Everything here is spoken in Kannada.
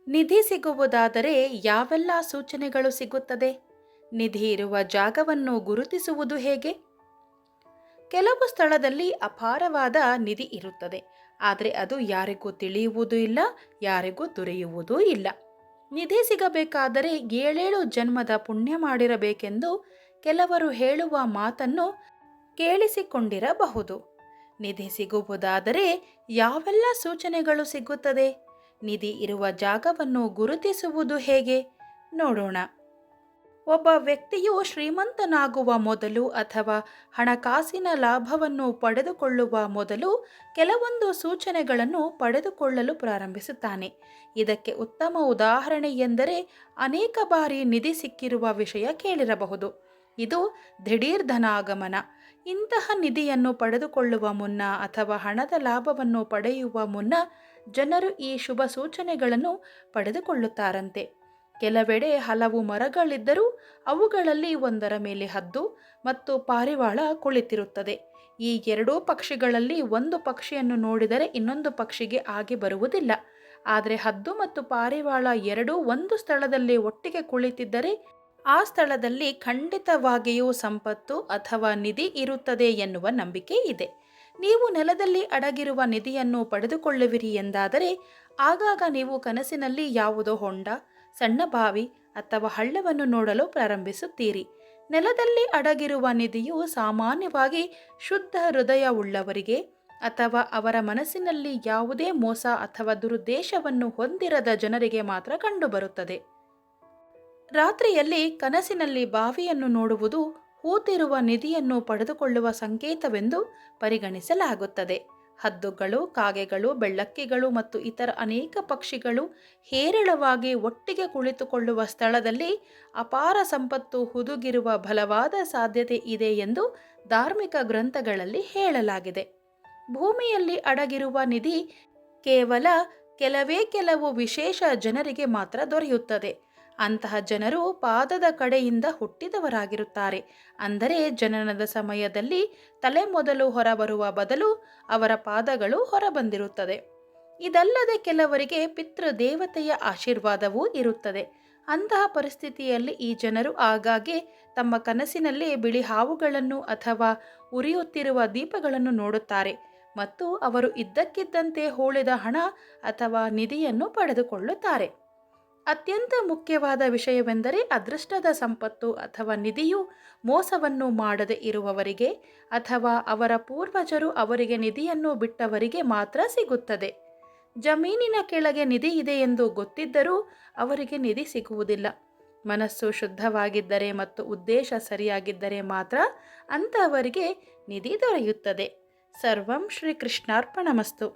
ನಿಧಿ ಸಿಗುವುದಾದರೆ ಯಾವೆಲ್ಲ ಸೂಚನೆಗಳು ಸಿಗುತ್ತದೆ? ನಿಧಿ ಇರುವ ಜಾಗವನ್ನು ಗುರುತಿಸುವುದು ಹೇಗೆ? ಕೆಲವು ಸ್ಥಳದಲ್ಲಿ ಅಪಾರವಾದ ನಿಧಿ ಇರುತ್ತದೆ, ಆದರೆ ಅದು ಯಾರಿಗೂ ತಿಳಿಯುವುದೂ ಇಲ್ಲ, ಯಾರಿಗೂ ದೊರೆಯುವುದೂ ಇಲ್ಲ. ನಿಧಿ ಸಿಗಬೇಕಾದರೆ ಏಳೇಳು ಜನ್ಮದ ಪುಣ್ಯ ಮಾಡಿರಬೇಕೆಂದು ಕೆಲವರು ಹೇಳುವ ಮಾತನ್ನು ಕೇಳಿಸಿಕೊಂಡಿರಬಹುದು. ನಿಧಿ ಸಿಗುವುದಾದರೆ ಯಾವೆಲ್ಲ ಸೂಚನೆಗಳು ಸಿಗುತ್ತದೆ? ನಿಧಿ ಇರುವ ಜಾಗವನ್ನು ಗುರುತಿಸುವುದು ಹೇಗೆ? ನೋಡೋಣ. ಒಬ್ಬ ವ್ಯಕ್ತಿಯು ಶ್ರೀಮಂತನಾಗುವ ಮೊದಲು ಅಥವಾ ಹಣಕಾಸಿನ ಲಾಭವನ್ನು ಪಡೆದುಕೊಳ್ಳುವ ಮೊದಲು ಕೆಲವೊಂದು ಸೂಚನೆಗಳನ್ನು ಪಡೆದುಕೊಳ್ಳಲು ಪ್ರಾರಂಭಿಸುತ್ತಾನೆ. ಇದಕ್ಕೆ ಉತ್ತಮ ಉದಾಹರಣೆ ಎಂದರೆ ಅನೇಕ ಬಾರಿ ನಿಧಿ ಸಿಕ್ಕಿರುವ ವಿಷಯ ಕೇಳಿರಬಹುದು. ಇದು ದಿಢೀರ್ ಧನಾಗಮನ. ಇಂತಹ ನಿಧಿಯನ್ನು ಪಡೆದುಕೊಳ್ಳುವ ಮುನ್ನ ಅಥವಾ ಹಣದ ಲಾಭವನ್ನು ಪಡೆಯುವ ಮುನ್ನ ಜನರು ಈ ಶುಭ ಸೂಚನೆಗಳನ್ನು ಪಡೆದುಕೊಳ್ಳುತ್ತಾರಂತೆ. ಕೆಲವೆಡೆ ಹಲವು ಮರಗಳಿದ್ದರೂ ಅವುಗಳಲ್ಲಿ ಒಂದರ ಮೇಲೆ ಹದ್ದು ಮತ್ತು ಪಾರಿವಾಳ ಕುಳಿತಿರುತ್ತದೆ. ಈ ಎರಡೂ ಪಕ್ಷಿಗಳಲ್ಲಿ ಒಂದು ಪಕ್ಷಿಯನ್ನು ನೋಡಿದರೆ ಇನ್ನೊಂದು ಪಕ್ಷಿಗೆ ಆಗಿ ಬರುವುದಿಲ್ಲ. ಆದರೆ ಹದ್ದು ಮತ್ತು ಪಾರಿವಾಳ ಎರಡೂ ಒಂದು ಸ್ಥಳದಲ್ಲಿ ಒಟ್ಟಿಗೆ ಕುಳಿತಿದ್ದರೆ ಆ ಸ್ಥಳದಲ್ಲಿ ಖಂಡಿತವಾಗಿಯೂ ಸಂಪತ್ತು ಅಥವಾ ನಿಧಿ ಇರುತ್ತದೆ ಎನ್ನುವ ನಂಬಿಕೆ ಇದೆ. ನೀವು ನೆಲದಲ್ಲಿ ಅಡಗಿರುವ ನಿಧಿಯನ್ನು ಪಡೆದುಕೊಳ್ಳುವಿರಿ ಎಂದಾದರೆ ಆಗಾಗ ನೀವು ಕನಸಿನಲ್ಲಿ ಯಾವುದೋ ಹೊಂಡ, ಸಣ್ಣ ಬಾವಿ ಅಥವಾ ಹಳ್ಳವನ್ನು ನೋಡಲು ಪ್ರಾರಂಭಿಸುತ್ತೀರಿ. ನೆಲದಲ್ಲಿ ಅಡಗಿರುವ ನಿಧಿಯು ಸಾಮಾನ್ಯವಾಗಿ ಶುದ್ಧ ಹೃದಯವುಳ್ಳವರಿಗೆ ಅಥವಾ ಅವರ ಮನಸ್ಸಿನಲ್ಲಿ ಯಾವುದೇ ಮೋಸ ಅಥವಾ ದುರುದ್ದೇಶವನ್ನು ಹೊಂದಿರದ ಜನರಿಗೆ ಮಾತ್ರ ಕಂಡುಬರುತ್ತದೆ. ರಾತ್ರಿಯಲ್ಲಿ ಕನಸಿನಲ್ಲಿ ಬಾವಿಯನ್ನು ನೋಡುವುದು ಹೂತಿರುವ ನಿಧಿಯನ್ನು ಪಡೆದುಕೊಳ್ಳುವ ಸಂಕೇತವೆಂದು ಪರಿಗಣಿಸಲಾಗುತ್ತದೆ. ಹದ್ದುಗಳು, ಕಾಗೆಗಳು, ಬೆಳ್ಳಕ್ಕಿಗಳು ಮತ್ತು ಇತರ ಅನೇಕ ಪಕ್ಷಿಗಳು ಹೇರಳವಾಗಿ ಒಟ್ಟಿಗೆ ಕುಳಿತುಕೊಳ್ಳುವ ಸ್ಥಳದಲ್ಲಿ ಅಪಾರ ಸಂಪತ್ತು ಹುದುಗಿರುವ ಬಲವಾದ ಸಾಧ್ಯತೆ ಇದೆ ಎಂದು ಧಾರ್ಮಿಕ ಗ್ರಂಥಗಳಲ್ಲಿ ಹೇಳಲಾಗಿದೆ. ಭೂಮಿಯಲ್ಲಿ ಅಡಗಿರುವ ನಿಧಿ ಕೇವಲ ಕೆಲವು ವಿಶೇಷ ಜನರಿಗೆ ಮಾತ್ರ ದೊರೆಯುತ್ತದೆ. ಅಂತಹ ಜನರು ಪಾದದ ಕಡೆಯಿಂದ ಹುಟ್ಟಿದವರಾಗಿರುತ್ತಾರೆ. ಅಂದರೆ ಜನನದ ಸಮಯದಲ್ಲಿ ತಲೆ ಮೊದಲು ಹೊರಬರುವ ಬದಲು ಅವರ ಪಾದಗಳು ಹೊರಬಂದಿರುತ್ತದೆ. ಇದಲ್ಲದೆ ಕೆಲವರಿಗೆ ಪಿತೃದೇವತೆಯ ಆಶೀರ್ವಾದವೂ ಇರುತ್ತದೆ. ಅಂತಹ ಪರಿಸ್ಥಿತಿಯಲ್ಲಿ ಈ ಜನರು ಆಗಾಗ್ಗೆ ತಮ್ಮ ಕನಸಿನಲ್ಲಿ ಬಿಳಿ ಹಾವುಗಳನ್ನು ಅಥವಾ ಉರಿಯುತ್ತಿರುವ ದೀಪಗಳನ್ನು ನೋಡುತ್ತಾರೆ ಮತ್ತು ಅವರು ಇದ್ದಕ್ಕಿದ್ದಂತೆ ಹೂಳಿದ ಹಣ ಅಥವಾ ನಿಧಿಯನ್ನು ಪಡೆದುಕೊಳ್ಳುತ್ತಾರೆ. ಅತ್ಯಂತ ಮುಖ್ಯವಾದ ವಿಷಯವೆಂದರೆ ಅದೃಷ್ಟದ ಸಂಪತ್ತು ಅಥವಾ ನಿಧಿಯು ಮೋಸವನ್ನು ಮಾಡದೆ ಇರುವವರಿಗೆ ಅಥವಾ ಅವರ ಪೂರ್ವಜರು ಅವರಿಗೆ ನಿಧಿಯನ್ನು ಬಿಟ್ಟವರಿಗೆ ಮಾತ್ರ ಸಿಗುತ್ತದೆ. ಜಮೀನಿನ ಕೆಳಗೆ ನಿಧಿ ಇದೆ ಎಂದು ಗೊತ್ತಿದ್ದರೂ ಅವರಿಗೆ ನಿಧಿ ಸಿಗುವುದಿಲ್ಲ. ಮನಸ್ಸು ಶುದ್ಧವಾಗಿದ್ದರೆ ಮತ್ತು ಉದ್ದೇಶ ಸರಿಯಾಗಿದ್ದರೆ ಮಾತ್ರ ಅಂತಹವರಿಗೆ ನಿಧಿ ದೊರೆಯುತ್ತದೆ. ಸರ್ವಂ ಶ್ರೀ ಕೃಷ್ಣಾರ್ಪಣಮಸ್ತು.